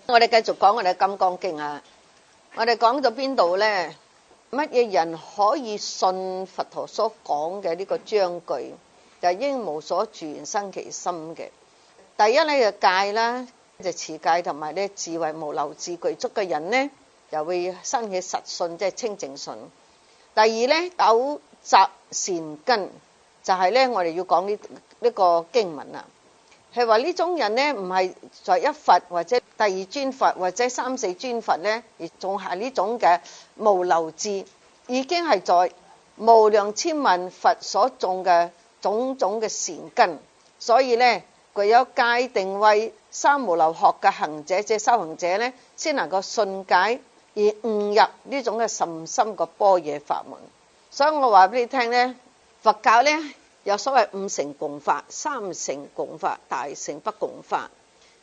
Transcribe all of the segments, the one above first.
我哋繼續講我哋《金剛經》啊，我哋講到邊度呢？乜嘢人可以信佛陀所講嘅呢個章句？就係應無所住緣生其心嘅。第一呢就戒啦，就持戒同埋呢智慧無漏智具足嘅人呢，就會生起實信，即係清淨信。第二呢，糾習善根，就係呢我哋要講呢個經文啊。係話呢種人呢，唔係在一佛或者第二尊佛或者三四尊佛呢，而仲係呢種嘅無漏智，已經係在無量千萬佛所種嘅種種嘅善根。所以呢，具有戒定慧三無漏學嘅行者，即係修行者呢，先能夠信解而悟入呢種嘅甚深嘅般若法門。所以我話俾你聽呢，佛教呢，有所謂五乘共法、三乘共法、大乘不共法。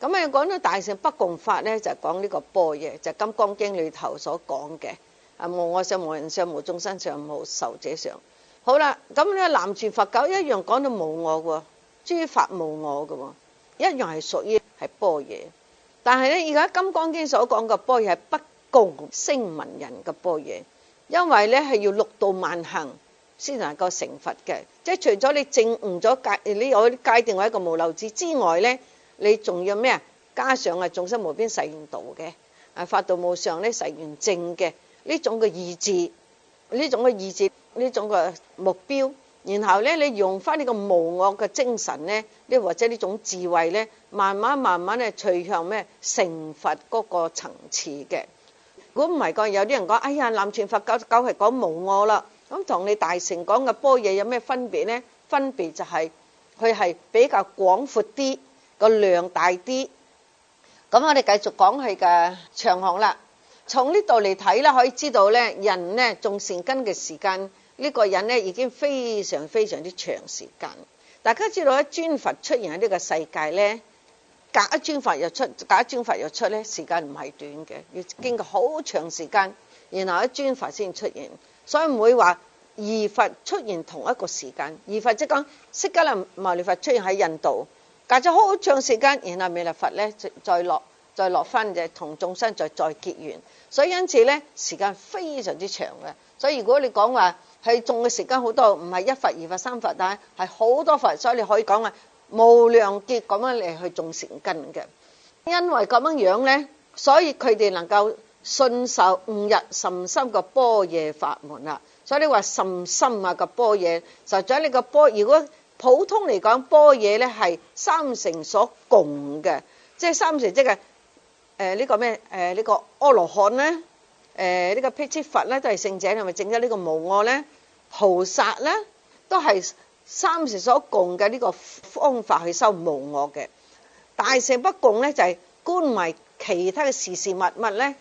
咁啊，講到大乘不共法呢，就係講呢個般若，就係《金剛經》裏頭所講嘅啊，無我相、無人相、無眾生相、無壽者相。好啦，咁呢南傳佛教一樣講到無我嘅，諸法無我嘅，一樣係屬於係般若。但係呢，而家《金剛經》所講嘅般若係不共聲聞人嘅般若，因為呢係要六度萬行先能夠成佛嘅，即係除咗你證悟咗戒，你有戒定為一個無漏智之外呢，你仲要咩啊？加上係眾生無邊誓願度嘅，啊法度無上呢誓願證嘅呢種嘅意志，呢種嘅意志，呢種嘅目標，然後呢你用翻呢個無我嘅精神呢，呢或者呢種智慧呢，慢慢咧趨向咩成佛嗰個層次嘅。如果唔係講，有啲人講，哎呀南傳佛教係講無我啦。咁同你大乘講嘅般若有咩分別呢？分別就係佢係比較廣闊啲，個量大啲。咁我哋繼續講佢嘅長行啦。從呢度嚟睇啦，可以知道呢，人呢種善根嘅時間，呢個人呢已經非常非常之長時間。大家知道一尊佛出現喺呢個世界呢，隔一尊佛又出，隔一尊佛又出呢，時間唔係短嘅，要經過好長時間，然後一尊佛先出現。所以唔會話二佛出現同一個時間，二佛即講釋迦牟尼佛出現喺印度，隔咗好長時間，然後彌勒佛咧再落翻就同眾生再結緣，所以因此咧時間非常之長嘅。所以如果你講話係種嘅時間好多，唔係一佛二佛三佛，但係好多佛，所以你可以講話無量劫咁樣嚟去種善根嘅。因為咁樣樣咧，所以佢哋能夠信受悟入甚深個般若法門啦。所以你話甚深啊個般若，實在你個般，如果普通嚟講般若咧係三乘所共嘅，即係三乘即係呢個咩呢個阿羅漢咧，呢個辟支佛咧都係聖者，係咪證咗呢個無我咧？菩薩咧都係三乘所共嘅呢個方法去修無我嘅。大乘不共咧就係觀埋其他嘅事物咧，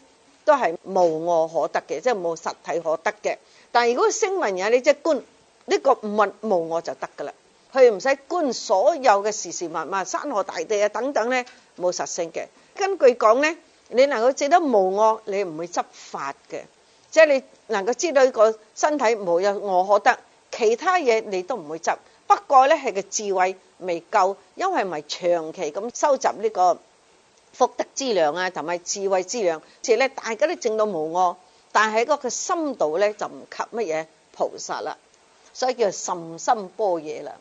都係無我可得嘅，即係冇實體可得嘅。但係如果聲聞人，你即係觀呢個無我就得噶啦，佢唔使觀所有嘅事物，山河大地啊等等咧，冇實性嘅。根據講咧，你能夠證得無我，你唔會執法嘅，即係你能夠知道呢個身體無有我可得，其他嘢你都唔會執。不過咧係個智慧未夠，因為唔係長期咁收集呢個福德之糧啊，同埋智慧之糧，即係咧大家都證到無我，但係嗰個深度咧就唔及乜嘢菩薩啦，所以叫甚深般若啦。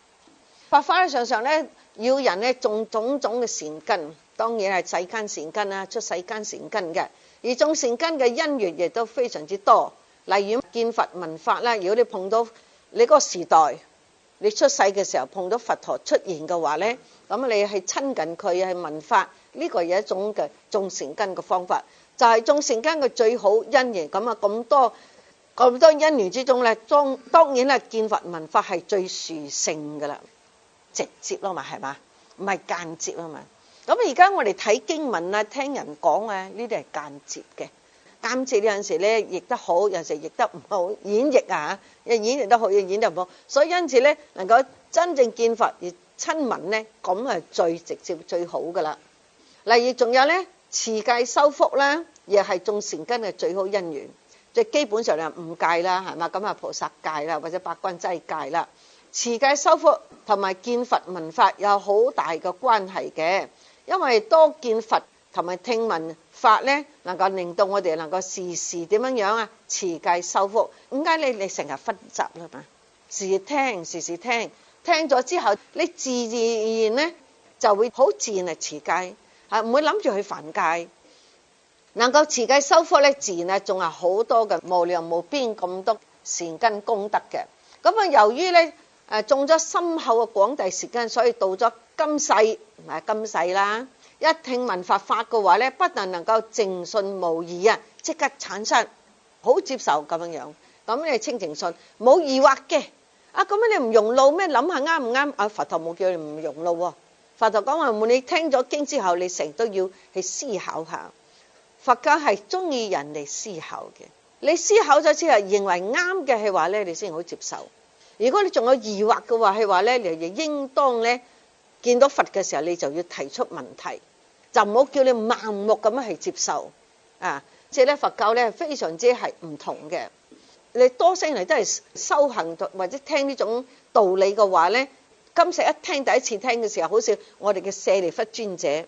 法華上咧要人咧種種種嘅善根，當然係世間善根啦，出世間善根嘅，而種善根嘅因緣亦都非常之多。例如見佛聞法啦，如果你碰到你嗰個時代，你出世嘅時候碰到佛陀出現嘅話咧，咁你係親近佢係聞法，呢個係一種嘅種善根嘅方法，就係種善根嘅最好因緣。咁啊咁多因緣之中咧，當然啦，見佛聞法係最殊勝噶啦，直接咯嘛，係嘛，唔係間接啊嘛。咁而家我哋睇經文啊，聽人講啊，呢啲係間接嘅。間接有陣時咧譯得好，有陣時譯得唔好，演繹啊，演繹得好，演繹得唔好，所以因此咧能夠真正見佛而親聞咧，咁係最直接最好噶啦。例如仲有咧持戒修福啦，亦係種善根嘅最好因緣。即基本上係五戒啦，係嘛，咁啊菩薩戒啦，或者八關齋戒啦。持戒修福同埋見佛聞法有好大嘅關係嘅，因為多見佛同埋聽聞法咧，能夠令到我哋能夠時時點樣樣啊持戒修福。點解你成日分集啦嘛？時時聽，聽咗之後，你自然咧就會好自然嚟持戒，唔會諗住去犯戒。能夠持戒修福咧，自然啊仲係好多嘅無量無邊咁多善根功德嘅。咁啊，由於咧種咗深厚嘅廣大善根，所以到咗今世啦，一聽聞佛法嘅話咧，不但能夠淨信無疑啊，即刻產生好接受咁樣樣。咁你清淨信冇疑惑嘅啊，咁你唔用腦咩？諗下啱唔啱啊？佛陀冇叫你唔用腦喎。佛陀講話，你聽咗經之後，你成日都要去思考下。佛教係中意人嚟思考嘅，你思考咗之後認為啱嘅係話咧，你先好接受。如果你仲有疑惑嘅話係話咧，你就應當咧見到佛嘅時候，你就要提出問題，就唔好叫你盲目咁樣去接受啊！即係咧佛教咧非常之係唔同嘅。你多生嚟都係修行或者聽呢種道理嘅話咧，今世一聽第一次聽嘅時候，好似我哋嘅舍利弗尊者。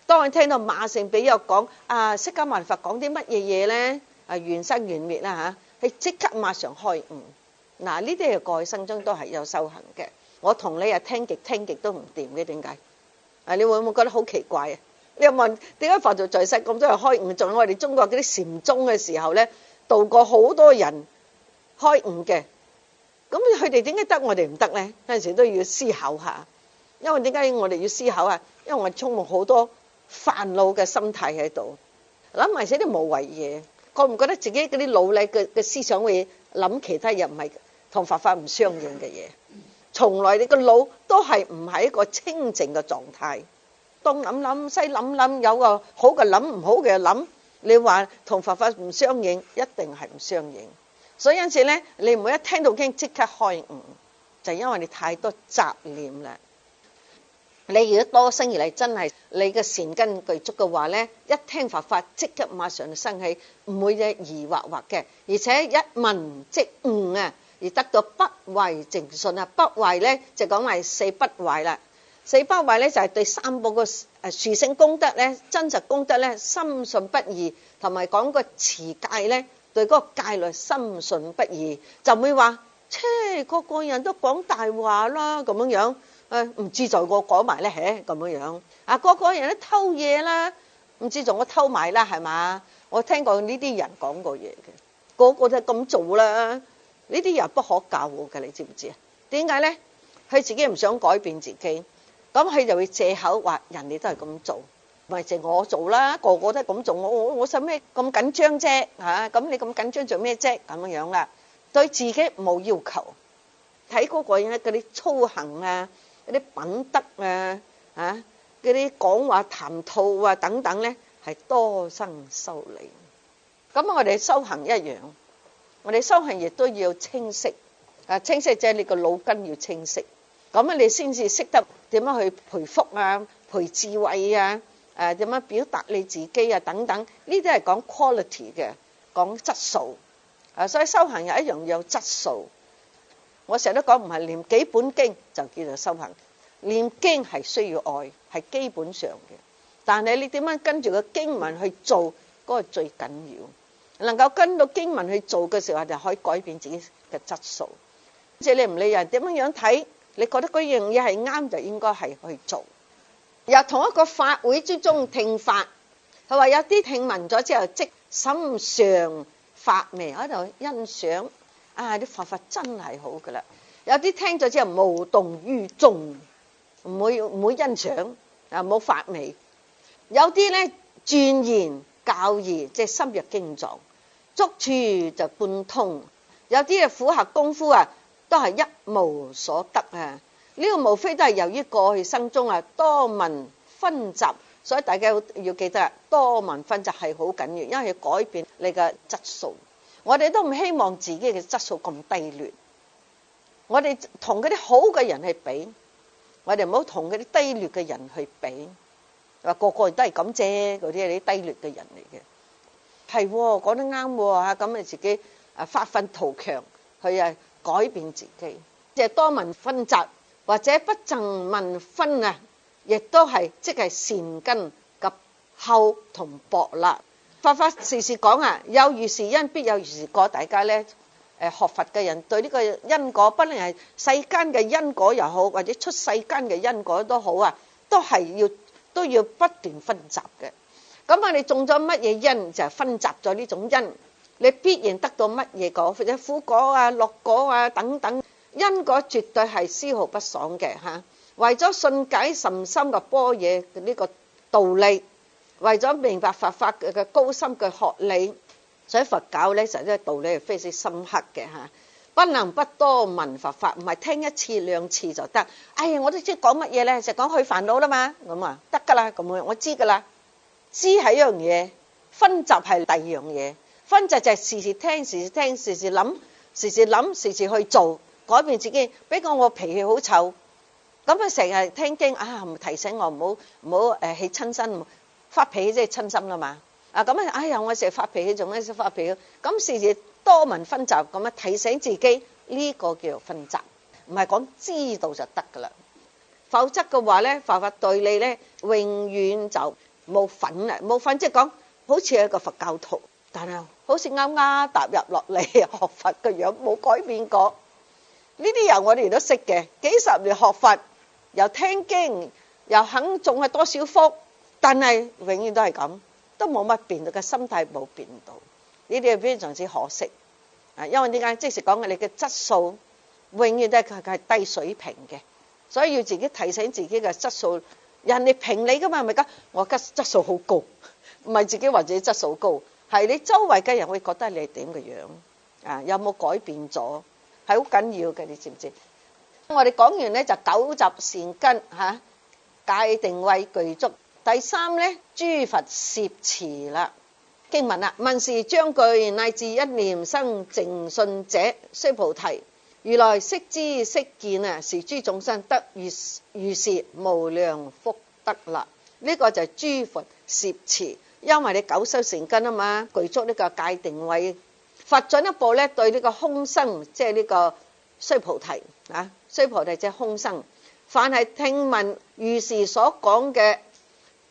當你聽到馬勝比丘講釋迦牟尼佛講啲乜嘢嘢咧，緣生緣滅啦嚇，係即刻馬上開悟。嗱，呢啲係過去生中都係有修行嘅。我同你聽極都唔掂嘅，點解？你會唔會覺得好奇怪啊？你又問點解佛陀在世咁多人開悟，仲有我哋中國嗰啲禪宗嘅時候咧，度過好多人開悟嘅。咁佢哋點解得我哋唔得咧？有陣時都要思考下。因為點解我哋要思考啊？因為我哋充滿好多煩惱嘅心態喺度，諗埋些啲無謂嘢，覺唔覺得自己嗰啲腦裏嘅思想會諗其他嘢，唔係同佛法唔相應嘅嘢？從來你個腦都係唔係一個清淨嘅狀態，東諗諗西諗諗，有個好嘅諗，唔好嘅諗，你話同佛法唔相應，一定係唔相應。所以因此咧，你唔會一聽到經即刻開悟，就因為你太多雜念啦。你如果多生而嚟真係你嘅善根具足嘅話咧，一聽佛法即刻馬上就生起，唔會嘅疑惑嘅，而且一聞即悟啊，而得到不壞淨信啊。不壞咧就講係四不壞啦。四不壞咧就係對三寶嘅殊勝功德咧、真實功德咧深信不疑，同埋講個持戒咧對嗰個戒律深信不疑，就唔會話個個人都講大話啦咁樣樣。唔知在我講埋咧，咁樣樣啊，個個人都偷嘢啦，唔知在我偷埋啦，係嘛？我聽過呢啲人講過嘢嘅，個個都係咁做啦。呢啲人不可教嘅，你知唔知啊？點解咧？佢自己唔想改變自己，咁佢就會借口話人哋都係咁做，咪淨我做啦，個個都係咁做，我使咩咁緊張啫？嚇，咁你咁緊張做咩啫？咁樣樣啦，對自己冇要求，睇嗰個人嗰啲操行啊。嗰啲品德嗰啲講話談吐啊等等咧，係多生修理。咁我哋修行一樣，我哋修行亦都要清晰。清晰即係你個腦筋要清晰，咁你先至識得點樣去培福啊、培智慧啊、點樣表達你自己啊等等。呢啲係講 quality 嘅，講質素。所以修行又一樣有質素。我成日都講唔係念幾本經就叫做修行，念經係需要愛，係基本上嘅。但係你點樣跟住個經文去做，嗰個最緊要。能夠跟到經文去做嘅時候，就可以改變自己嘅質素。即係你唔理人點樣睇，你覺得嗰樣嘢係啱，就應該係去做。又同一個法會之中聽法，佢話有啲聽聞咗之後，即心上發微喺度欣賞。啲佛法真係好噶啦，有啲聽咗之後無動於衷，唔會欣賞冇發味。有啲咧鑽研教義，即係深入經藏，觸處就貫通。有啲苦行功夫都係一無所得啊！呢個無非都係由於過去生中多聞薰習，所以大家要記得多聞薰習係好緊要，因為要改變你嘅質素。我哋都唔希望自己嘅質素咁低劣，我哋同嗰啲好嘅人去比，我哋唔好同嗰啲低劣嘅人去比。話個個人都係咁啫，嗰啲係啲低劣嘅人嚟嘅。係講得啱喎，咁你自己發奮圖強，去改變自己。即係多聞薰習或者不淨聞薰亦都係即係善根及厚同薄啦。佛法時時講啊，有如是因必有如是果。大家咧學佛嘅人對呢個因果，不論係世間嘅因果又好，或者出世間嘅因果都好啊，都要不斷分集嘅。咁啊，你種咗乜嘢因，就係分集咗呢種因，你必然得到乜嘢果，或者苦果啊、樂果啊等等。因果絕對係絲毫不爽嘅嚇。為咗信解甚深嘅般若呢個道理，為咗明白佛法嘅高深嘅學理，所以佛教咧實際道理係非常深刻嘅嚇。不能不多聞佛法，唔係聽一次兩次就得。哎呀，我都知講乜嘢咧，就講去煩惱啦嘛，咁啊得㗎啦，咁樣我知㗎啦。知係一樣嘢，分集係第二樣嘢。分集就係時時聽、時時聽、時時諗、時時諗、時時去做，改變自己。比如我脾氣好臭，咁啊成日聽經啊，提醒我唔好起親身，發脾氣即係親心啦嘛。啊咁啊，哎呀我成日發脾氣，仲一直發脾氣，咁時時多聞分集，咁樣提醒自己，呢個叫做分集，唔係講知道就得㗎啦。否則嘅話咧，佛法對你咧永遠就冇份啦，冇份即係講好似係一個佛教徒，但係好似啱啱踏入落嚟學佛嘅樣，冇改變過。呢啲人我哋都識嘅，幾十年學佛，又聽經，又肯種係多少福，但係永遠都係咁，都冇乜變到，個心態冇變到。呢啲係非常之可惜啊！因為點解？即係講你嘅質素永遠都係低水平嘅，所以要自己提醒自己嘅質素。人哋評你噶嘛，係咪㗎？我嘅質素好高，唔係自己話自己質素高，係你周圍嘅人會覺得你係點嘅樣啊？有冇改變咗？係好緊要嘅，你知唔知？我哋講完咧就九集善根嚇，戒定慧具足。第三咧，諸佛攝持啦。經文啦，問是將具乃至一念生淨信者，須菩提，如來悉知悉見啊，是諸眾生得如是無量福德啦。呢個就係諸佛攝持，因為你九修善根啊嘛，具足呢個戒定慧。佛進一步咧對呢個空生，即係呢個須菩提啊，須菩提即係空生。凡係聽聞如是所講嘅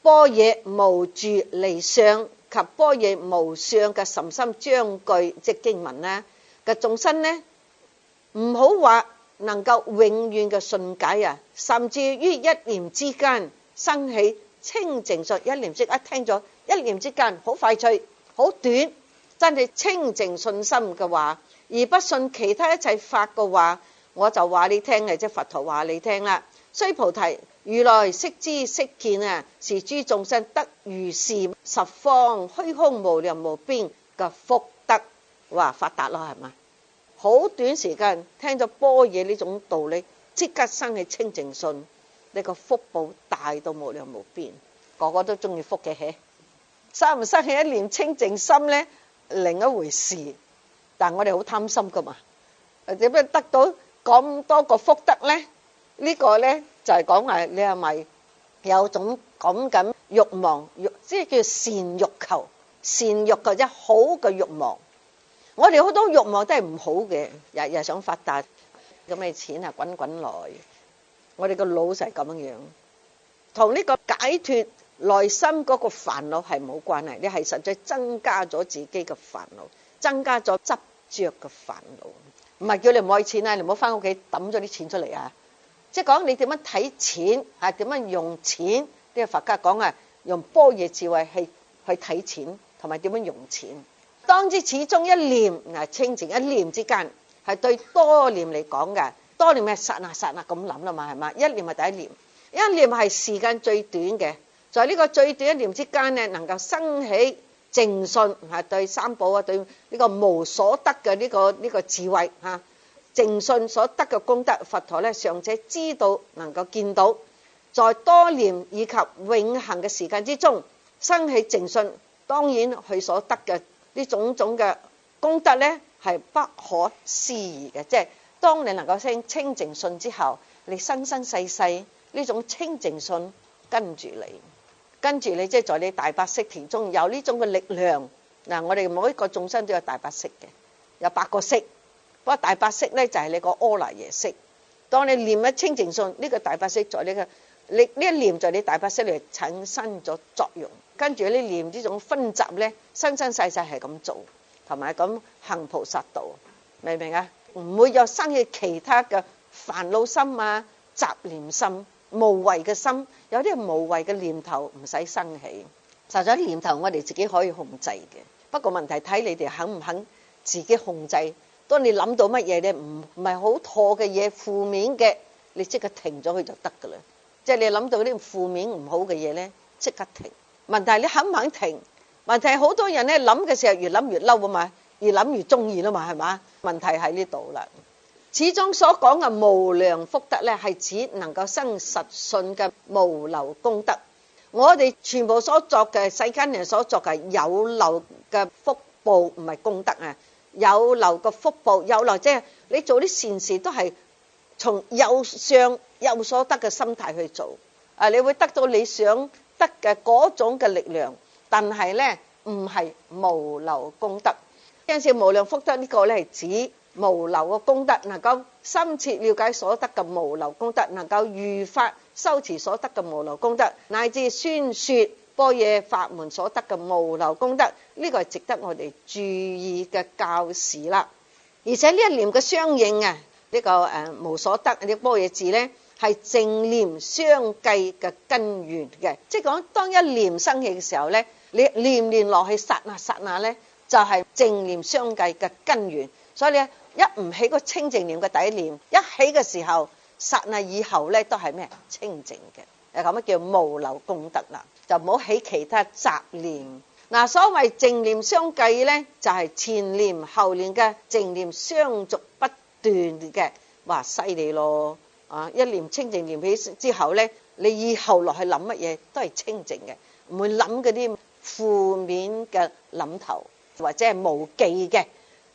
般若無住離相及般若無相嘅甚深章句，即係經文咧嘅眾生咧，唔好話能夠永遠嘅信解啊，甚至於一念之間生起清淨信，一念即一聽咗，一念之間好快脆，好短，真係清淨信心嘅話，而不信其他一切法嘅話，我就話你聽嘅，即係佛陀話你聽啦。須菩提，如來悉知悉見啊，是諸眾生得如是十方虛空無量無邊嘅福德，哇發達咯，係嘛？好短時間聽咗般若呢種道理，即刻生起清淨信，你個福報大到無量無邊，個個都中意福嘅。生唔生起一念清淨心咧，另一回事。但我哋好貪心噶嘛，點樣得到咁多個福德咧？呢個咧就係講話你係咪有種咁緊慾望，即係叫善欲求，善欲嘅即係好嘅慾望。我哋好多慾望都係唔好嘅，日日想發達，咁嘅錢係滾滾來。我哋個腦就係咁樣，同呢個解脫內心嗰個煩惱係冇關係，你係實在增加咗自己嘅煩惱，增加咗執着嘅煩惱。唔係叫你唔愛錢啊，你唔好翻屋企抌咗啲錢出嚟啊！即係講你點樣睇錢啊，點樣用錢？呢個佛家講啊，用般若智慧去睇錢，同埋點樣用錢。當知始終一念嗱，清淨一念之間，係對多念嚟講嘅。多念係剎那剎那咁諗啦嘛，係嘛？一念係第一念，一念係時間最短嘅，在呢個最短一念之間咧，能夠生起淨信，係對三寶啊，對呢個無所得嘅呢個智慧嚇，淨信所得嘅功德，佛陀咧尚且知道能夠見到，在多念以及永恆嘅時間之中生起淨信，當然佢所得嘅呢種種嘅功德咧係不可思議嘅。即係當你能夠生清淨信之後，你生生世世呢種清淨信跟住你，即係在你大白色田中有呢種嘅力量。嗱，我哋每一個眾生都有大白色嘅，有8個色。不過大白色咧就係你個阿賴耶識。當你念一清淨信，呢個大白色在你嘅你呢一念在你大白色裏產生咗作用，跟住呢念呢種分集咧，生生世世係咁做，同埋咁行菩薩道，明唔明啊？唔會有生起其他嘅煩惱心啊、雜念心、無謂嘅心，有啲無謂嘅念頭唔使生起。實在念頭我哋自己可以控制嘅，不過問題睇你哋肯唔肯自己控制。當你諗到乜嘢咧，唔係好妥嘅嘢、負面嘅，你即刻停咗佢就得噶啦。即係你諗到啲負面唔好嘅嘢咧，即刻停。問題你肯唔肯停？問題好多人咧諗嘅時候越諗越嬲啊嘛，越諗越中意啦嘛，係嘛？問題喺呢度啦。始終所講嘅無量福德咧，係指能夠生實信嘅無漏功德。我哋全部所作嘅世間人所作嘅有漏嘅福報，唔係功德啊！有漏嘅福報，有漏即係你做啲善事都係從有上有所得嘅心態去做，你會得到你想得嘅嗰種嘅力量，但係咧唔係無漏功德。有陣時無量福德呢個咧係指無漏嘅功德，能夠深切了解所得嘅無漏功德，能夠如法修持所得嘅無漏功德，乃至宣說般若法門所得嘅無漏功德，呢個係值得我哋注意嘅教示啦。而且呢一念嘅相應啊，呢個無所得呢般若字咧，係淨念相繼嘅根源嘅，即係講當一念生起嘅時候咧，你念念落去剎那咧，就係淨念相繼嘅根源。所以咧，一唔起個清淨念嘅第一念，一起嘅時候，剎那以後咧都係咩？清淨嘅，咁樣叫無漏功德啦。就唔好起其他雜念。嗱，所謂淨念相繼咧，就係前念後念嘅淨念相續不斷嘅，哇犀利咯！一念清淨念起之後咧，你以後落去諗乜嘢都係清淨嘅，唔會諗嗰啲負面嘅諗頭，或者係無記嘅。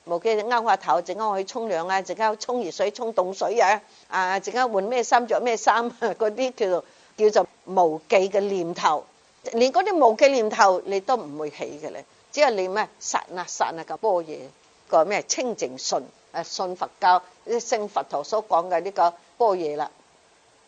無記就勾下頭，陣間我去沖涼啊，陣間沖熱水、沖凍水啊，陣間換咩衫着咩衫，嗰啲叫做無記嘅念頭。連嗰啲無記念頭你都唔會起嘅咧，只係你咩剎那嘅般若個咩清淨信，信佛教聖佛陀所講嘅呢個般若啦。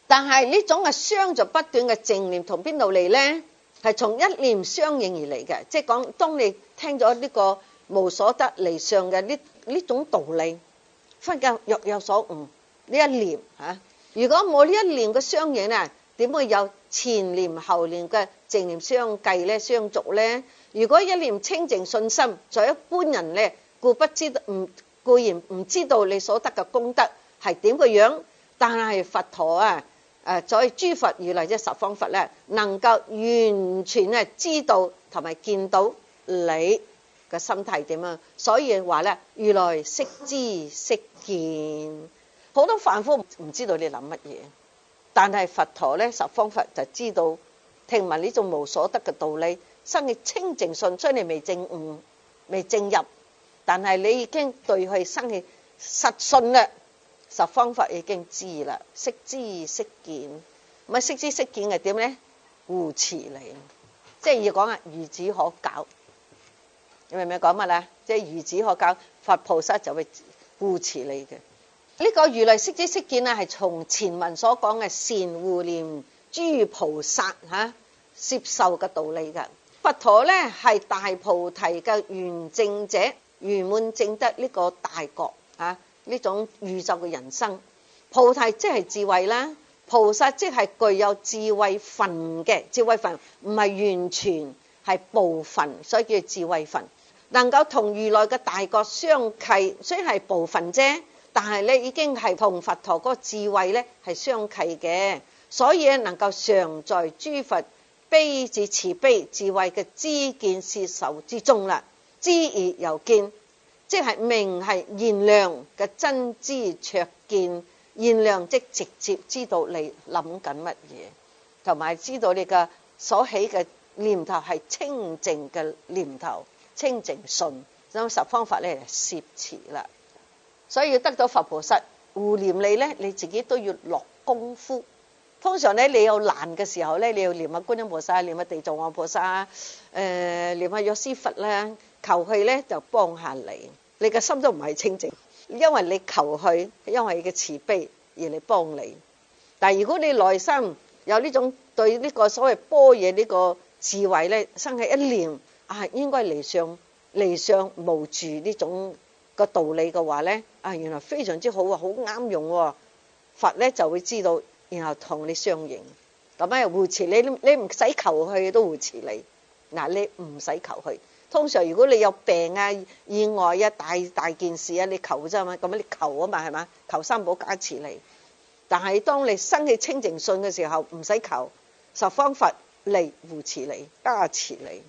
但係呢種嘅相續不斷嘅淨念從邊度嚟咧？係從一念相應而嚟嘅，即係講當你聽咗呢個無所得離相嘅呢種道理，忽然若有所悟，呢一念如果冇呢一念嘅相應啊，點會有前念後念嘅淨念相繼咧、相續咧？如果一念清淨信心，在一般人咧，固然唔知道你所得嘅功德係點個樣，但係佛陀在諸佛如來即十方佛咧，能夠完全知道同埋見到你嘅心態點啊！所以話咧，如來悉知悉見，好多凡夫唔知道你諗乜嘢。但係佛陀咧，十方佛就知道，聽聞呢種無所得嘅道理，生起清淨信，雖然你未證悟、未證入，但係你已經對佢生起實信啦。十方佛已經知啦，悉知悉見，咁悉知悉見係點咧？護持你，即係要講孺子可教。你明唔明講乜咧？即係孺子可教，佛菩薩就會護持你嘅。呢個如來悉知悉見係從前文所講嘅善護念諸菩薩攝受嘅道理㗎。佛陀咧係大菩提嘅圓證者，圓滿證得呢個大覺呢種宇宙嘅人生。菩提即係智慧啦，菩薩即係具有智慧分嘅，智慧分唔係完全，係部分，所以叫智慧分。能夠同如來嘅大覺相契，雖然係部分啫。但係咧，已經係同佛陀嗰個智慧咧係相契嘅，所以能夠常在諸佛悲智慈悲智慧嘅知見攝受之中啦。知而又見，即係明係現量嘅真知灼見，現量即直接知道你諗緊乜嘢，同埋知道你嘅所起嘅念頭係清淨嘅念頭，清淨信，咁十方法咧攝持啦。所以要得到佛菩薩護念你咧，你自己都要落功夫。通常咧，你有難嘅時候咧，你要念下觀音菩薩，念下地藏王菩薩，念下藥師佛啦，求佢咧就幫下你。你嘅心都唔係清淨，因為你求佢，因為佢嘅慈悲而嚟幫你。但係如果你內心有呢種對呢個所謂般若呢個智慧咧，生起一念應該離相無住呢種個道理嘅話咧，原來非常之好好啱用喎。佛咧就會知道，然後同你相應，咁樣護持你唔使求佢都護持你。嗱，你唔使求佢。通常如果你有病意外大件事你求啫嘛，咁你求啊嘛，係嘛？求三寶加持你。但係當你生起清淨信嘅時候，唔使求，十方佛嚟護持你，加持你，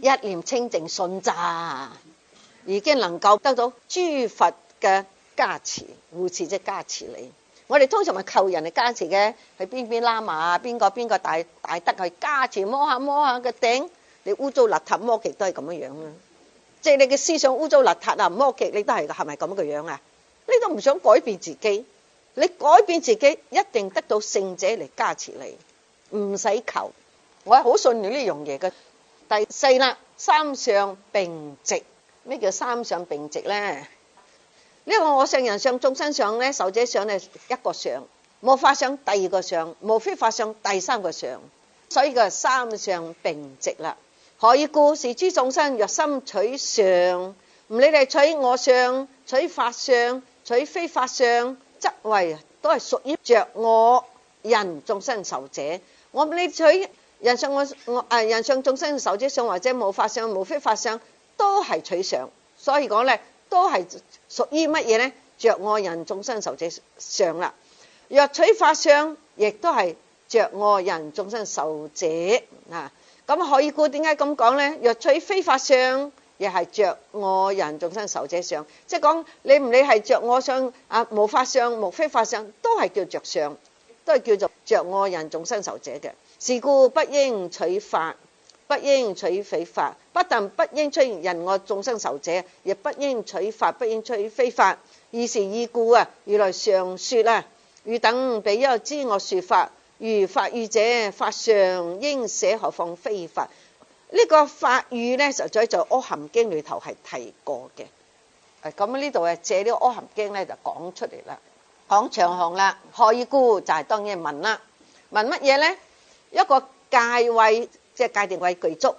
一念清淨信咋，已經能夠得到諸佛嘅加持護持，即係加持你。我哋通常咪求人嚟加持嘅，去邊喇嘛邊個大德去加持，摸下個頂。你污糟邋遢摸極都係咁樣啊！即係你嘅思想污糟邋遢啊，摸極你都係咪咁嘅樣啊？你都唔想改變自己，你改變自己一定得到聖者嚟加持你，唔使求。我係好信呢樣嘢嘅。第四啦，三相並直。咩叫三相並直咧？呢個我相人相眾生相咧，壽者相咧一個相，無法相第二個相，無非法相第三個相，所以個三相並直啦。何以故？是諸眾生若心取相，唔理你取我相、取法相、取非法相，則為都係屬於着我人眾生壽者。我唔理取人相人相眾生壽者相，或者無法相、無非法相，都係取相。所以講咧，都係屬於乜嘢咧？着我人眾生壽者相啦。若取法相，亦都係着我人眾生壽者啊。咁何以故？點解咁講咧？若取非法相，亦係着我人眾生壽者相。即係講你唔理係着我相無法相、無非法相，都係叫着相，都係叫做着我人眾生壽者嘅。是故不應取法，不應取非法。不但不應取人我眾生壽者，亦不應取法，不應取非法。爾時已故如來常說汝等比丘知我說法，如法語者，法上應捨，何況非法？呢個法語咧，實在就《阿含經》裏頭係提過嘅。咁呢度借呢個《阿含經》咧就講出嚟啦，講長行啦。何以故？就係當然問啦，問乜嘢咧？一個戒慧，即係戒定慧具足，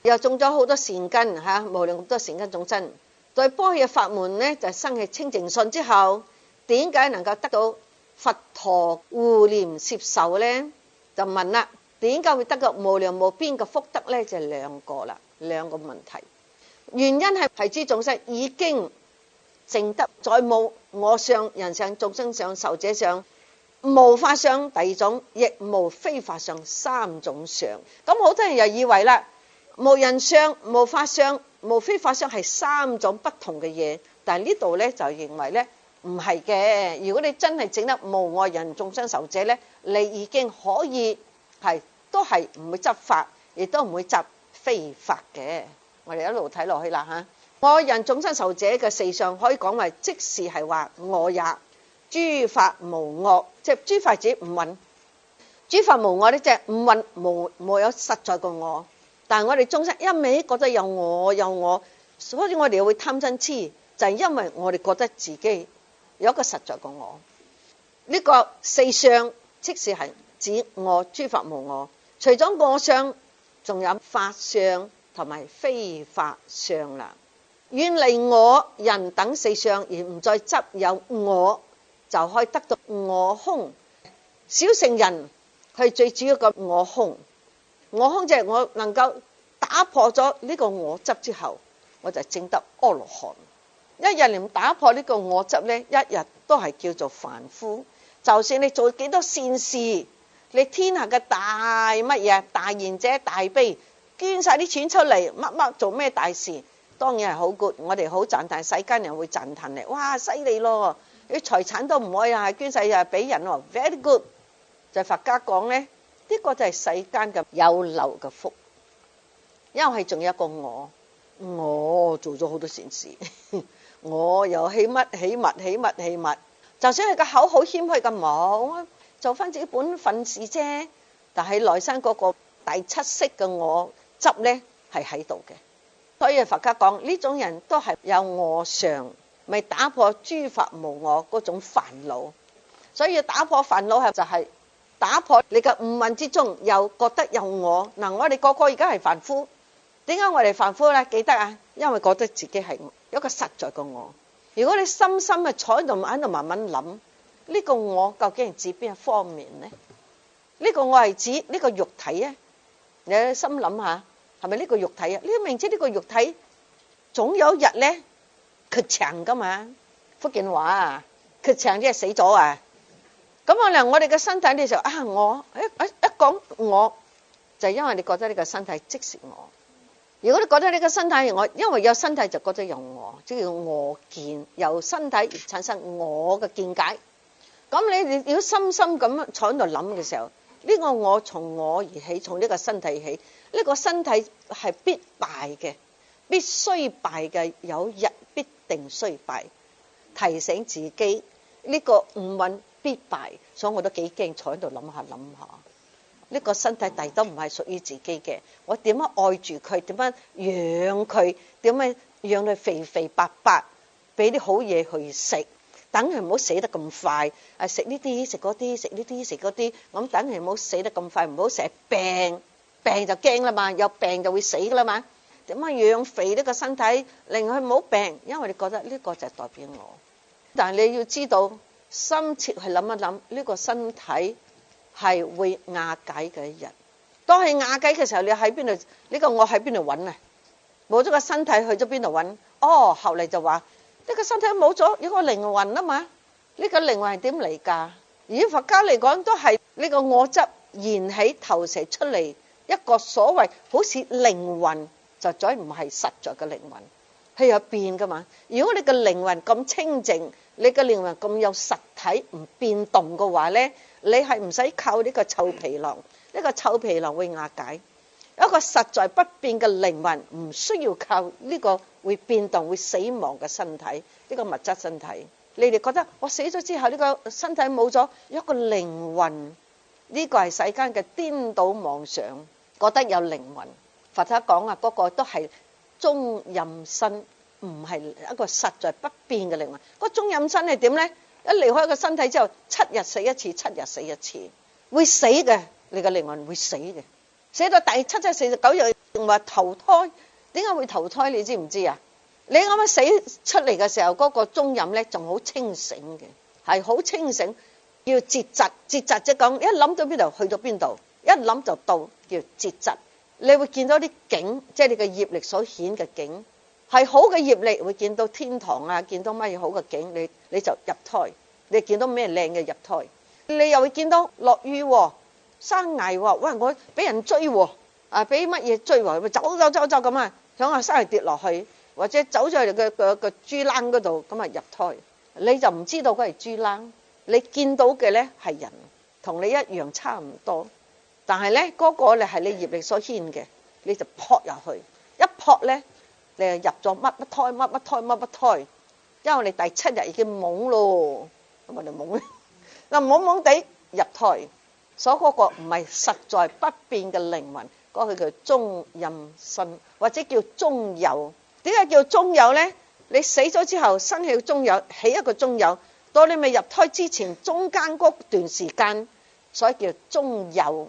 又種咗好多善根無量咁多善根眾生，對般若法門咧就生起清淨信之後，點解能夠得到佛陀護念攝受咧？就問啦，點解會得到無量無邊嘅福德咧？就係兩個啦，兩個問題。原因係諸眾生已經證得再冇我相、人相、眾生相、壽者相、無法相第二種，亦無非法相三種相。咁好多人又以為啦，無人相、無法相、無非法相係三種不同嘅嘢，但係呢度咧就認為咧唔係嘅。如果你真係整得無我人眾生壽者咧，你已經可以都係唔會執法，亦都唔會執非法嘅。我哋一路睇落去啦嚇。我人眾生壽者嘅四相可以講為即是係話我也。諸法無我，即係諸法指五蘊。諸法無我呢，即係五蘊冇有實在個我。但係我哋眾生一味覺得有我，所以我哋會貪嗔痴，就係因為我哋覺得自己有一個實在個我。呢個四相即是係指我，諸法無我。除咗我相，仲有法相同埋非法相啦。遠離我人等四相，而唔再執有我，就可以得到我空。小乘人係最主要嘅我空。我空就係我能夠打破咗呢個我執之後，我就證得阿羅漢。一日連打破呢個我執呢，一日都係叫做凡夫。就算你做幾多善事，你天下嘅大乜嘢大賢者大悲，捐晒啲錢出嚟，乜做咩大事，當然係好 good。我哋好讚嘆，世間人會讚嘆你，哇犀利咯！啲財產都唔可以捐晒俾人喎 ，very good。就佛家講咧，呢個就係世間嘅有漏嘅福，因為仲有一個我做咗好多善事，我又起物，就算係個口好謙虛咁冇，做翻自己本分事啫。但係內心嗰個第七識嘅我執咧係喺度嘅，所以佛家講呢種人都係有我相。咪打破諸法無我嗰種煩惱，所以打破煩惱係就係打破你嘅五蘊之中，又覺得有我。嗱，我哋個個而家係凡夫，點解我哋凡夫咧？記得啊，因為覺得自己係有一個實在嘅我。如果你深深嘅坐喺度慢慢諗，呢個我究竟係指邊一方面呢？呢個我係指呢個肉體啊？你心諗下，係咪呢個肉體啊？你明知呢個肉體總有一日咧缺場噶嘛？福建話啊，缺場即係死咗啊！咁可能我哋嘅身體你就我一講我，就因為你覺得呢個身體即是我。如果你覺得呢個身體係我，因為有身體就覺得有我，即係叫我見，由身體而產生我嘅見解。咁你如果深深咁坐喺度諗嘅時候，呢個我從我而起，從呢個身體起，呢個身體係必敗嘅，必須敗嘅，有日必定須敗。提醒自己呢個五蘊必敗，所以我都幾驚坐喺度諗下。呢個身體第都唔係屬於自己嘅，我點樣愛住佢？點樣養佢？點樣養佢肥肥白白？俾啲好嘢去食，等佢唔好死得咁快。食呢啲食嗰啲，食呢啲食嗰啲，咁等佢唔好死得咁快，唔好成日病就驚啦嘛，有病就會死噶啦嘛。點樣養肥呢個身體，令佢唔好病？因為你覺得呢個就係代表我，但係你要知道，深切去諗一諗，呢個身體係會瓦解嘅一日。當係瓦解嘅時候，你喺邊度？呢個我喺邊度揾啊？冇咗個身體，去咗邊度揾？後嚟就話呢個身體冇咗，有個靈魂啊嘛。呢個靈魂係點嚟㗎？以佛家嚟講，都係呢個我執燃起投射出嚟一個所謂好似靈魂，就再唔係實在嘅靈魂，係有變㗎嘛。如果你個靈魂咁清淨，你個靈魂咁有實體唔變動嘅話咧，你係唔使靠呢個臭皮囊，呢個臭皮囊會瓦解。一個實在不變嘅靈魂，唔需要靠呢個會變動會死亡嘅身體，呢個物質身體。你哋覺得我死咗之後呢個身體冇咗，一個靈魂，呢個係世間嘅顛倒妄想，覺得有靈魂。佛家講嗰個都係中陰身，唔係一個實在不變嘅靈魂。個中陰身係點呢？一離開個身體之後，7日死一次，7日死一次，會死嘅。你個靈魂會死嘅，死到第7日49日仲話投胎。點解會投胎？你知唔知啊？你啱啱死出嚟嘅時候，嗰個中陰咧仲好清醒嘅，係好清醒。要節疾，節疾即係講一諗到邊度去到邊度，一諗就到，叫節疾。你會見到啲景，即係你嘅業力所顯嘅景，係好嘅業力會見到天堂啊，見到乜嘢好嘅景，你就入胎。你見到咩靚嘅入胎，你又會見到落雨山崖喎，喂，我俾人追喎，俾乜嘢追喎，走咁啊，響個山崖跌落去，或者走咗去個豬欄嗰度，咁啊入胎。你就唔知道佢係豬欄，你見到嘅咧係人，同你一樣差唔多。但係咧嗰個咧係你業力所牽嘅，你就撲入去，一撲咧你就入咗乜胎，因為你第7日已經懵咯，咁我哋懵咧，嗱懵地入胎，所以嗰個唔係實在不變嘅靈魂，嗰個叫中陰身，或者叫中有。點解叫中有咧？你死咗之後生起中有，起一個中有，到你未入胎之前中間嗰段時間，所以叫中有。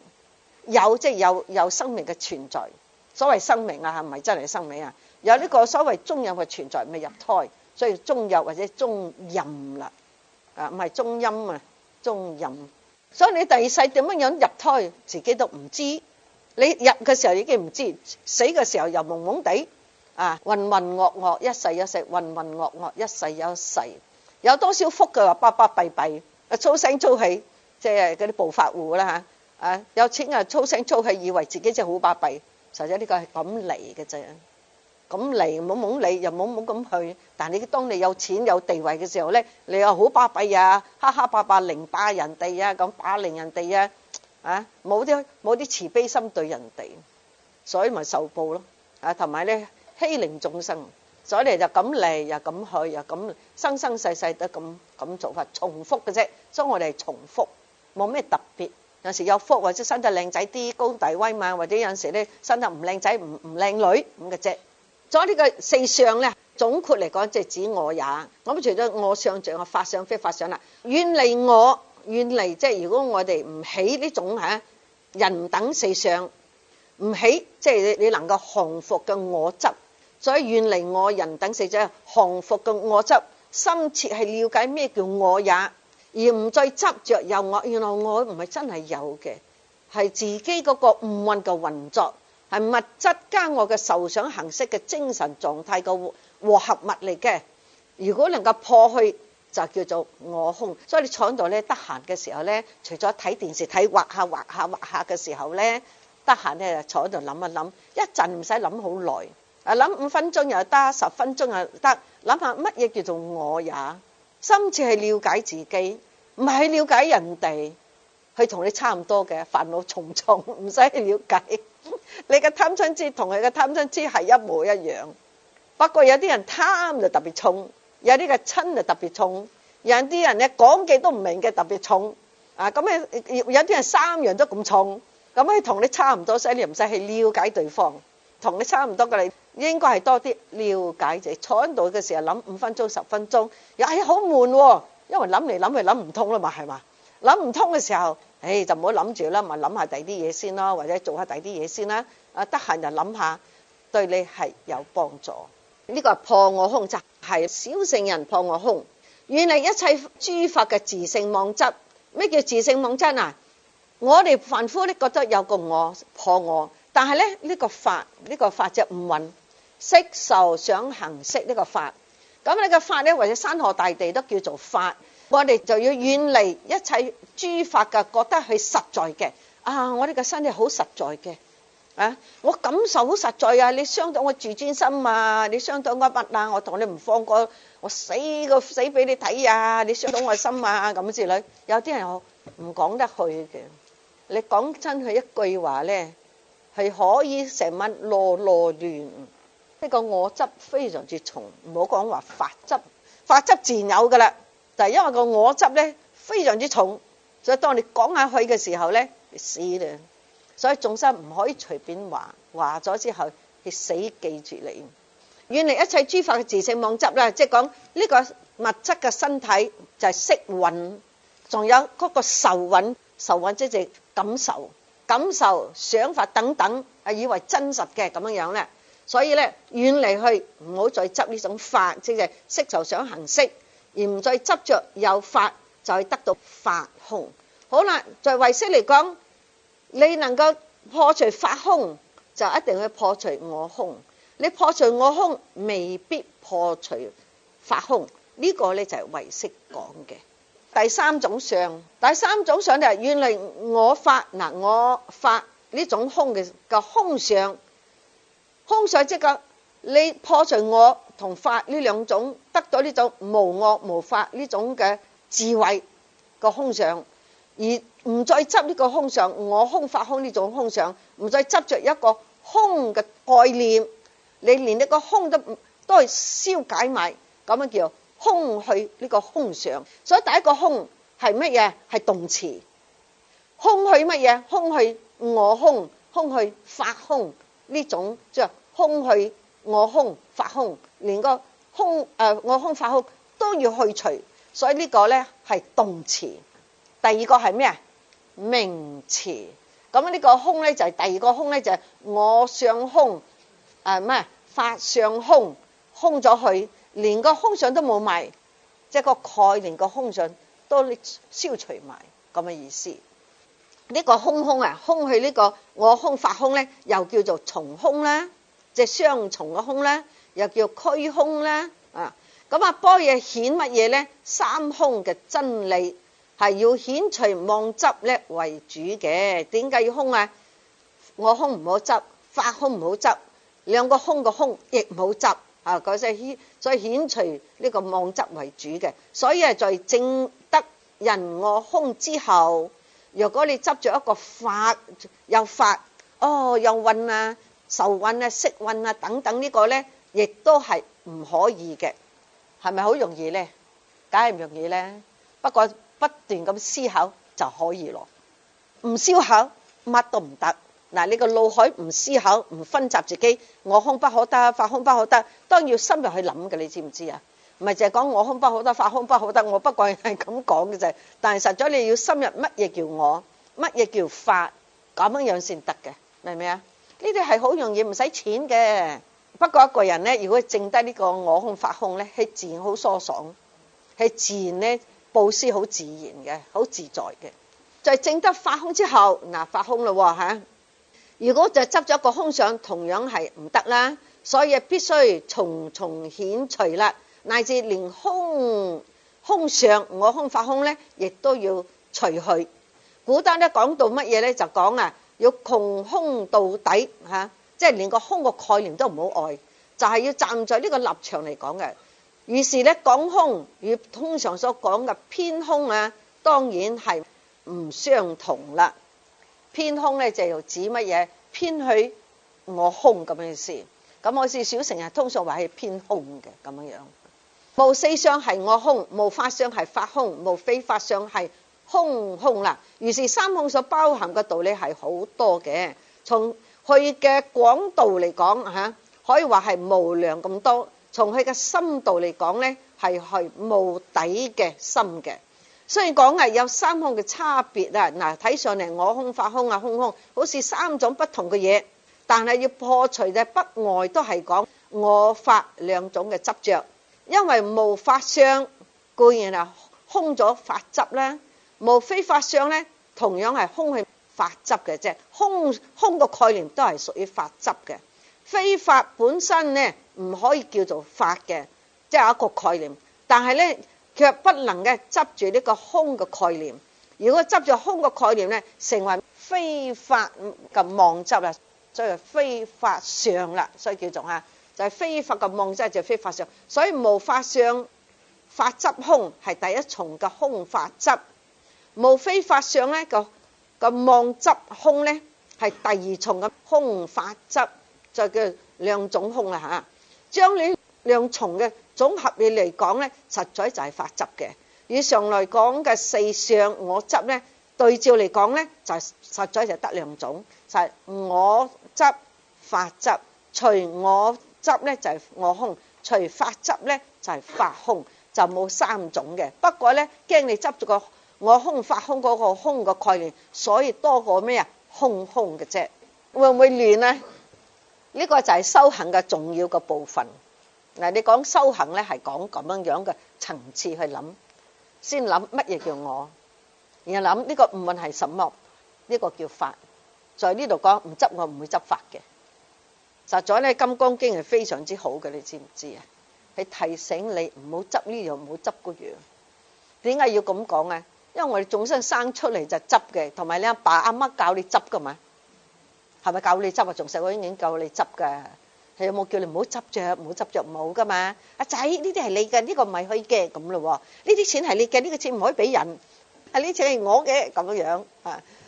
有即係有生命嘅存在，所謂生命啊，唔係真係生命啊，有呢個所謂中有嘅存在，未入胎，所以中有或者中陰啦，唔係中陰啊，中陰。所以你第二世點樣入胎，自己都唔知。你入嘅時候已經唔知，死嘅時候又懵懵地，渾渾噩噩一世一世，渾渾噩噩一世一世。有多少福嘅話巴巴閉閉，粗聲粗氣，即係嗰啲暴發戶啦嚇。有錢啊，粗聲粗氣，以為自己真係好巴閉，實際呢個係咁嚟嘅啫。咁嚟懵懵嚟，又懵咁去。但係當你有錢有地位嘅時候咧，你又好巴閉啊，哈哈霸霸凌霸人哋啊，咁霸凌人哋啊，冇啲慈悲心對人哋，所以咪受報咯。同埋咧欺凌眾生，所以你就咁嚟又咁去又咁生生世世都咁做法，重複嘅啫。所以我哋係重複，冇咩特別。有時有福或者生得靚仔啲高大威猛，或者有陣時咧生得唔靚仔唔靚女咁嘅啫。所以呢個四相咧總括嚟講即係指我也。咁除咗我相像啊，法相非法相啦，遠離我遠離即係如果我哋唔起呢種人等四相，唔起即係你能夠降服嘅我執，所以遠離我人等四相，降服嘅我執，深切係了解咩叫我也，而唔再執着有我。原來我唔係真係有嘅，係自己嗰個五蘊嘅運作，係物質加我嘅受想行識嘅精神狀態嘅和合物嚟嘅。如果能夠破去，就叫做我空。所以你坐喺度咧，得閒嘅時候咧，除咗睇電視睇畫下嘅時候咧，得閒咧就坐喺度諗一諗，一陣唔使諗好耐，諗5分鐘又得，10分鐘又得，諗下乜嘢叫做我也，深切係了解自己，唔係了解人哋，佢同你差唔多嘅煩惱重重，唔使了解。你嘅貪嗔痴同佢嘅貪嗔痴係一模一樣，不過有啲人貪就特別重，有啲嘅嗔就特別重，有啲人咧講嘅都唔明嘅特別重，咁有啲人3樣都咁重，咁佢同你差唔多，所以你唔使去了解對方，同你差唔多嘅你應該係多啲了解自己。坐喺度嘅時候諗5分鐘10分鐘，又係好悶喎，因為諗嚟諗去諗唔通啦嘛，係嘛？諗唔通嘅時候，就唔好諗住啦，咪諗下第啲嘢先咯，或者做下第啲嘢先啦。得閒就諗下，對你係有幫助。呢個係破我空，就係小乘人破我空，遠離一切諸法嘅自性妄執。咩叫自性妄執啊？我哋凡夫咧覺得有個我破我，但係咧呢個法即係五蘊色受想行識呢個法。咁你個法咧，或者山河大地都叫做法。我哋就要遠離一切諸法嘅，覺得係實在嘅。我呢個身體好實在嘅，我感受好實在啊！你傷到我自尊心啊，你傷到我乜啊？我同你唔放過，我死俾你睇啊！你傷到我心啊，咁之類。有啲人唔講得去嘅，你講真佢一句話咧，係可以成晚囉亂。呢個我執非常之重，唔好講話法執，法執自然有噶啦。但係因為個我執咧非常之重，所以當你講下去嘅時候咧，你死啦！所以眾生唔可以隨便話咗之後，你死記住你。遠離一切諸法嘅自性妄執啦，即係講呢個物質嘅身體就係色蘊，仲有嗰個受蘊，受蘊即係感受、想法等等，以為真實嘅咁樣咧。所以咧遠離去，唔好再執呢種法，即係色受想行識。而唔再執着有法，就係得到法空。好啦，在唯識嚟講，你能夠破除法空，就一定要破除我空。你破除我空，未必破除法空。呢個咧就係唯識講嘅第三種相。第三種相就係遠離我法。我法呢種空嘅空相，空相即係你破除我同法呢兩種，得到呢種無我無法呢種嘅智慧個空相，而唔再執呢個空相，我空法空呢種空相，唔再執着一個空嘅概念，你連呢個空都係消解埋，咁樣叫空去呢個空相。所以第一個空係乜嘢？係動詞。空去乜嘢？空去我空，空去法空呢種，即係空去我空法空，連個空我空法空都要去除，所以呢個咧係動詞。第二個係咩啊？名詞。咁呢個空咧就係第二個空咧就係我相空，法相空，空咗去，連個空相都冇埋，即係個概念個空相都消除埋咁嘅意思。呢個空啊，空去呢個我空法空咧，又叫做重空啦。即係雙重嘅空咧，又叫虛空啦。咁般若顯乜嘢咧？三空嘅真理係要顯除妄執咧為主嘅。點解要空啊？我空唔好執，法空唔好執，兩個空嘅空亦唔好執。所以顯除呢個妄執為主嘅。所以係在證得人我空之後，如果你執著一個法，有法有蘊啊、受蘊啊、識蘊啊等等，呢個咧亦都係唔可以嘅。係咪好容易咧？梗係唔容易咧。不過不斷咁思考就可以咯。唔思考乜都唔得。你個腦海唔思考，唔分集自己，我空不可得，法空不可得，當然要深入去諗嘅，你知唔知啊？唔唔係淨係講我空不可得，法空不可得，我不過係咁講嘅啫。但係實在你要深入乜嘢叫我，乜嘢叫法，咁樣先得嘅，明唔明啊？呢啲係好容易唔使錢嘅。不過一個人咧，如果證得呢個我空法空咧，係自然好疏爽，係自然咧布施好自然嘅，好自在嘅。就係證得法空之後，嗱法空咯嚇。如果就執咗個空相，同樣係唔得啦。所以必須重重遣除啦，乃至連空相我空法空咧，亦都要除去。古德咧講到乜嘢咧，就講要窮空到底嚇，即係連個空個概念都唔好愛，就係要站在呢個立場嚟講嘅。於是咧講空與通常所講嘅偏空當然係唔相同啦。偏空咧就指乜嘢？偏去我空咁嘅意思。咁我是小乘係通常話係偏空嘅咁樣。無四相係我空，無法相係法空，無非法相係空啦。於是三空所包含嘅道理係好多嘅。從佢嘅廣度嚟講可以話係無量咁多。從佢嘅深度嚟講咧，係無底嘅深嘅。雖然講有三空嘅差別嗱，睇上嚟我空法空空好似三種不同嘅嘢，但係要破除嘅不外都係講我法兩種嘅執着。因為無法相固然空咗法執啦，無非法相咧同樣係空係法執嘅啫。空個概念都係屬於法執嘅。非法本身咧唔可以叫做法嘅，即係一個概念，但係咧卻不能嘅執住呢個空嘅概念。如果執住空嘅概念咧，成為非法嘅妄執啦，所以非法相啦，所以叫做就係非法嘅妄執，就係非法相。所以無法相法執空係第一重嘅空法執，無非法相咧個妄執空咧係第二重嘅空法執，就叫兩種空啦嚇。將呢兩重嘅總合你嚟講咧，實在就係法執嘅。以上來講嘅四相我執咧，對照嚟講咧，就實在就得兩種，就係我執法執。除我執咧就係我空，除法執咧就係法空，就冇三種嘅。不過咧，驚你執咗個我空法空嗰個空個概念，所以多過咩空嘅啫。會唔會亂咧？呢個就係修行嘅重要嘅部分。嗱，你講修行咧，係講咁樣嘅層次去諗，先諗乜嘢叫我，然後諗呢個五蘊係什麼，呢個叫法。在呢度講唔執我唔會執法嘅。實在咧，《金剛經》係非常之好嘅，你知唔知啊？係提醒你唔好執呢樣，唔好執嗰樣。點解要咁講啊？因為我哋眾生生出嚟就執嘅，同埋你阿爸阿媽教你執噶嘛。係咪教你執啊？仲細個已經教你執噶，係有冇叫你唔好執着，唔好執着冇噶嘛？阿仔，呢啲係你嘅，呢個唔係佢嘅咁咯。呢啲錢係你嘅，呢個錢唔可以俾人，係呢錢係我嘅咁樣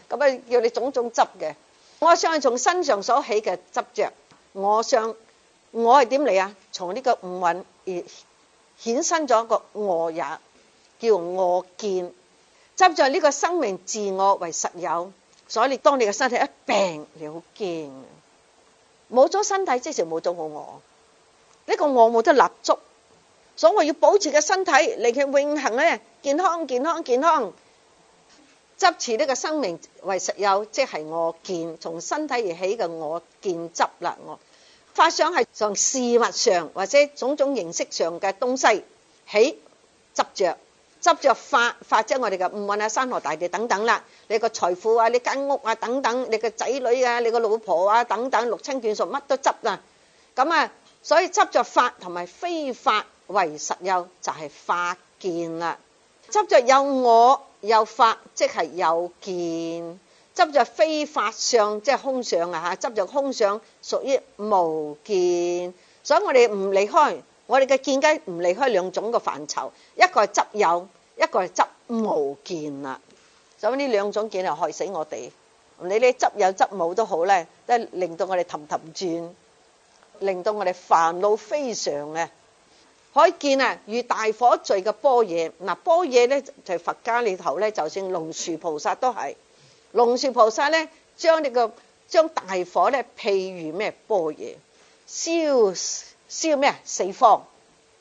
咁啊叫你種種執嘅。我相係從身上所起嘅執着，我相我係點嚟啊？從呢個五蘊而衍生咗一個我也，叫我見，執着呢個生命自我為實有。所以你當你嘅身體一病，你好驚，冇咗身體即係冇咗我，呢個我冇得立足，所以我要保持個身體令佢永恆咧健康。執持呢個生命為實有，即係我見，從身體而起嘅我見執啦。我法相係從事物上或者種種形式上嘅東西起執着法即係我哋嘅五蘊山河大地等等啦。你個財富你間屋等等，你個仔女你個老婆等等，六親眷屬乜都執啦。咁所以執着法同埋非法為實有，就係法見啦。執着有我有法，即係有見。執着非法相，即係空相執着空相屬於無見。所以我哋唔離開，我哋嘅見解唔離開兩種嘅範疇，一個係執有，一個係執無見啦。所以呢兩種見係害死我哋。你執有執冇都好咧，都係令到我哋氹轉，令到我哋煩惱非常嘅。可以見如大火聚嘅般若。嗱，般若咧就係佛家裏頭咧，就算龍樹菩薩都係。龍樹菩薩咧將大火咧譬如咩般若，燒咩四方，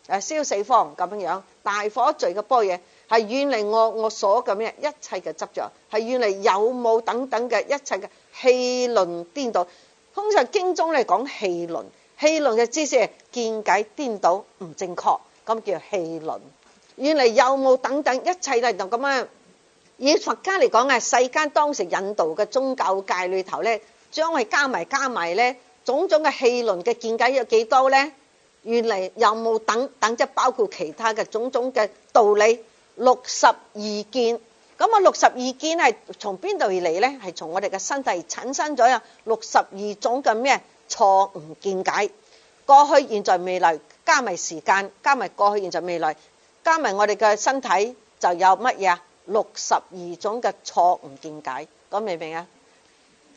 燒四方咁樣，大火聚嘅般若係遠離我所嘅咩一切嘅執着，係遠離有冇等等嘅一切嘅戲論顛倒。通常經中嚟講戲論，戲論嘅知識係見解顛倒唔正確，咁叫戲論。遠離有冇等等一切咧就咁樣。以佛家嚟講啊，世間當時印度嘅宗教界裏頭咧，將佢加埋咧，種種嘅戲論嘅見解有幾多咧？原嚟有冇等等，即係包括其他嘅種種嘅道理，62件。咁啊，62件係從邊度而嚟咧？係從我哋嘅身體產生咗有62種嘅咩錯誤見解。過去、現在、未來，加埋時間，加埋過去、現在、未來，加埋我哋嘅身體，就有乜嘢啊？62種嘅錯誤見解。講明唔明啊？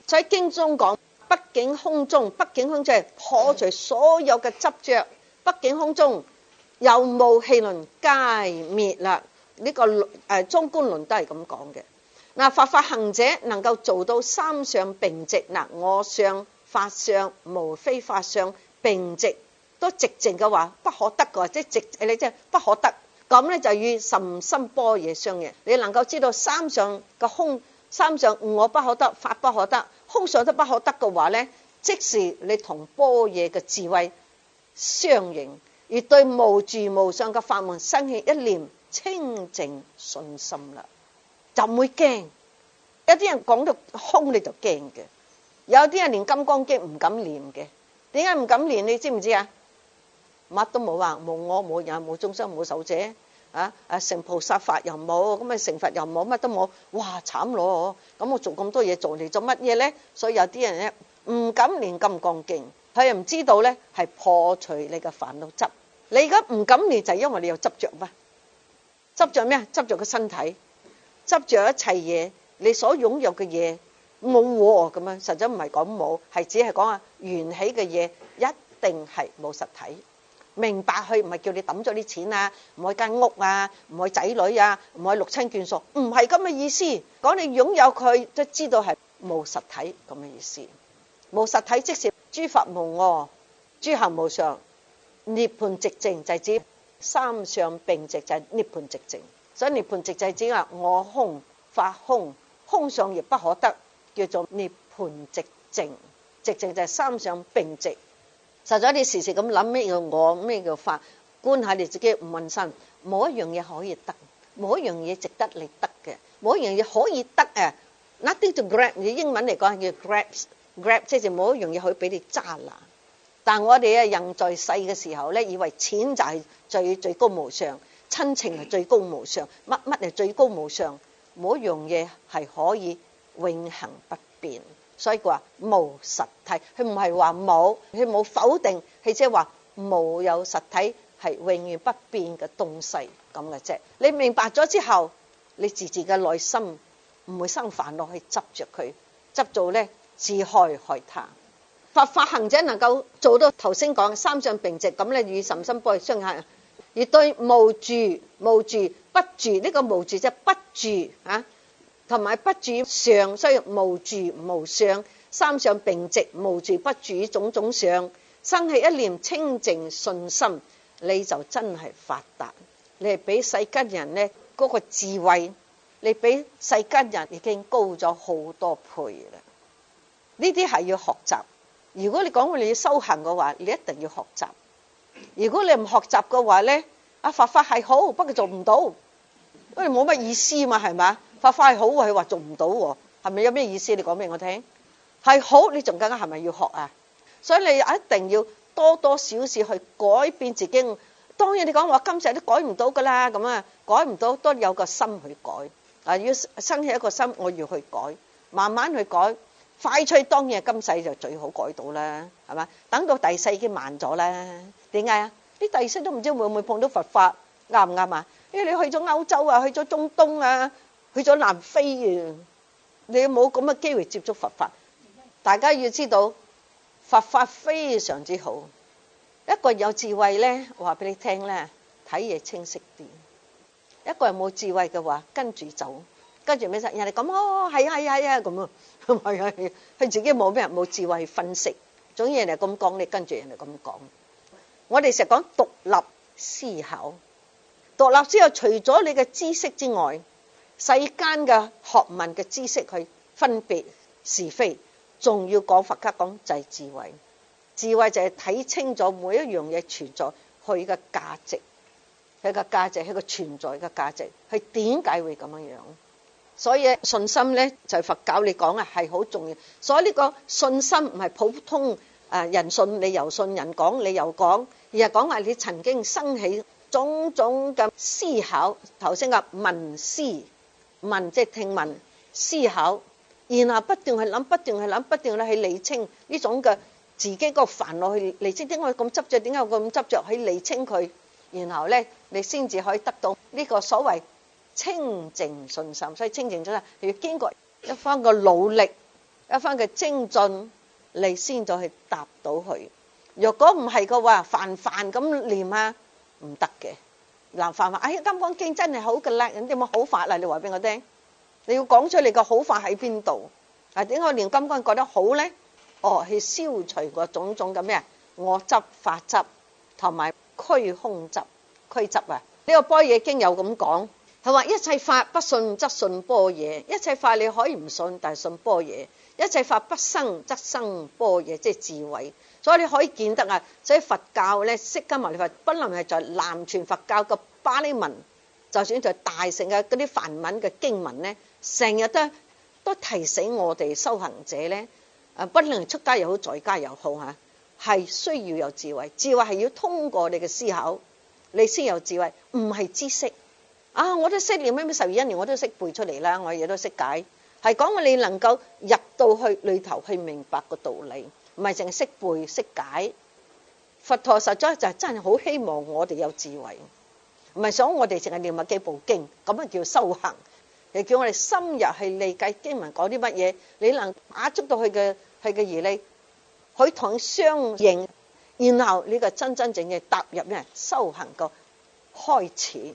所以經中講，畢竟空中，畢竟空中係破除所有嘅執着。畢竟空中有冇戲論皆滅啦。呢個中觀論都係咁講嘅。嗱，佛法行者能夠做到三相並直，嗱，我相、法相、無非法相並直，都直淨嘅話不可得嘅，即係直你即係不可得。咁咧就與甚深般若相應。你能夠知道三相嘅空，三相我不可得，法不可得，空相都不可得嘅話咧，即是你同般若嘅智慧相應，而對無住無相嘅法門生起一念清淨信心啦，就唔會驚。有啲人講到空你就驚嘅，有啲人連金剛經唔敢念嘅。點解唔敢念？你知唔知啊？乜都冇啊，冇我冇人冇眾生冇受者啊！成菩薩法又冇，咁啊成佛又冇，乜都冇，哇慘咯！咁我做咁多嘢做嚟做乜嘢咧？所以有啲人咧唔敢念金剛經，佢又唔知道咧係破除你嘅煩惱執。你而家唔敢念就係因為你有執着嘛？執着咩？執着個身體，執着一切嘢，你所擁有嘅嘢冇喎咁樣，實際唔係講冇，係只係講啊緣起嘅嘢一定係冇實體。明白佢唔係叫你抌咗啲錢啊，唔去間屋啊，唔去仔女啊，唔去六親眷屬，唔係咁嘅意思。講你擁有佢，都知道係冇實體咁嘅意思。冇實體即是諸法無我，諸行無常，涅槃寂靜就係指三相並直，就係涅槃寂靜。所以涅槃寂就係指啊我空法空，空相亦不可得，叫做涅槃寂靜。寂靜就係三相並直。實在你時時咁諗咩叫我，咩叫法，觀下你自己唔問心，冇一樣嘢可以得，冇一樣嘢值得你得嘅，冇一樣嘢可以得啊 ！Nothing to grab， 你英文嚟講係叫 grab， 即係冇一樣嘢可以俾你揸拿。但我哋啊人在世嘅時候咧，以為錢就係最高無上，親情係最高無上，乜係最高無上，冇一樣嘢係可以永恆不變。所以佢話無實體，佢唔係話冇，佢冇否定，佢即係話冇有實體係永遠不變嘅東西咁嘅啫。你明白咗之後，你自己嘅內心唔會生煩惱去執着佢，執做咧自害他。佛法行者能夠做到頭先講三相並直，咁咧與甚深般若相應，而對無住不住呢個無住即係不住啊。同埋不住相，所以無住無相，三相並直，無住不住種種相，生起一念清淨信心，你就真係發達。你係比世間人咧嗰個智慧，你比世間人已經高咗好多倍啦。呢啲係要學習。如果你講你要修行嘅話，你一定要學習。如果你唔學習嘅話咧，佛法係好，不過做唔到，因為冇乜意思嘛，係咪？法法係好，佢話做唔到喎，係咪有咩意思？你講俾我聽。係好，你仲更加係咪要學啊？所以你一定要多多少少去改變自己。當然你講話今世都改唔到噶啦，咁啊改唔到都有個心去改。啊，要生起一個心，我要去改，慢慢去改。快脆當然今世就最好改到啦，係嘛？等到第世已經慢咗啦。點解啊？啲第世都唔知會唔會碰到佛法，啱唔啱啊？因為你去咗歐洲啊，去咗中東啊，去咗南非啊，你冇咁嘅機會接觸佛法。大家要知道佛法非常之好。一個人有智慧咧，我話俾你聽咧，睇嘢清晰啲。一個人冇智慧嘅話，跟住走，跟住咩人哋咁係啊咁啊，係啊，佢自己冇咩人冇智慧分析。總之人哋咁講，你跟住人哋咁講。我哋成日講獨立，思考。獨立之後，除咗你嘅知識之外，世間嘅學問嘅知識去分別是非，仲要講佛家講就係智慧。智慧就係睇清楚每一樣嘢存在佢嘅價值，佢嘅價值係個存在嘅價值，佢點解會咁樣樣？所以信心咧就係佛教你講啊係好重要。所以呢個信心唔係普通人信你又信，人講你又講，而係講話你曾經生起種種嘅思考。頭先嘅聞思，聞即係聽聞思考，然後不斷去諗，不斷去諗，不斷去理清呢種嘅自己個煩惱，去理清點解咁執着，點解我咁執着，去理清佢，然後咧你先至可以得到呢個所謂清淨信心。所以清淨信心要經過一番嘅努力，一番嘅精進，你先至去達到佢。若果唔係嘅話，泛咁念啊，唔得嘅。嗱，泛哎呀，金剛經真係好嘅啦，有啲乜好法啊？你話俾我聽，你要講出你個好法喺邊度？點解念金剛覺得好咧？去消除個種種嘅咩我執、法執同埋虛空執、俱執啊！呢個般若經有咁講，佢話一切法不信則信般若，一切法你可以唔信，但係信般若；一切法不生則生般若，即係智慧。所以你可以見得啊，所以佛教咧，釋迦牟尼佛不論係在南傳佛教嘅巴利文，就算在大乘嘅嗰啲梵文嘅經文咧，成日都提醒我哋修行者咧，不論出家又好，在家又好嚇，係需要有智慧。智慧係要通過你嘅思考，你先有智慧，唔係知識。我都識念咩12因緣，我都識背出嚟啦，我亦都識解。係講你能夠入到去裏頭去明白個道理，唔係淨係識背識解。佛陀實在就真係好希望我哋有智慧，唔係想我哋淨係念幾部經，咁啊叫修行。又叫我哋深入去理解經文講啲乜嘢，你能把捉到佢嘅義理，佢同佢相應，然後呢個真正嘅踏入咩修行個開始。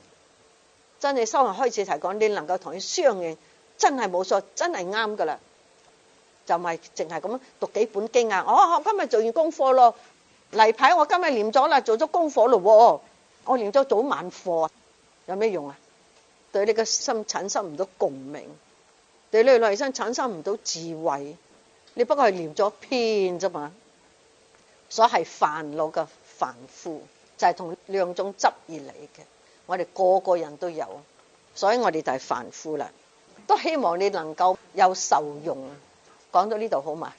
真係修行開始就係講你能夠同佢相應，真係冇錯，真係啱噶啦。就唔係淨係咁讀幾本經啊！我今日做完功課咯，例牌我今日念咗啦，做咗功課咯，我念咗早晚課，有咩用啊？對你嘅心產生唔到共鳴，對你內心產生唔到智慧，你不過係念咗篇啫嘛。所以係煩惱嘅凡夫，就係同兩種執而嚟嘅。我哋個個人都有，所以我哋就係凡夫啦。都希望你能夠有受用。講到呢度好嘛？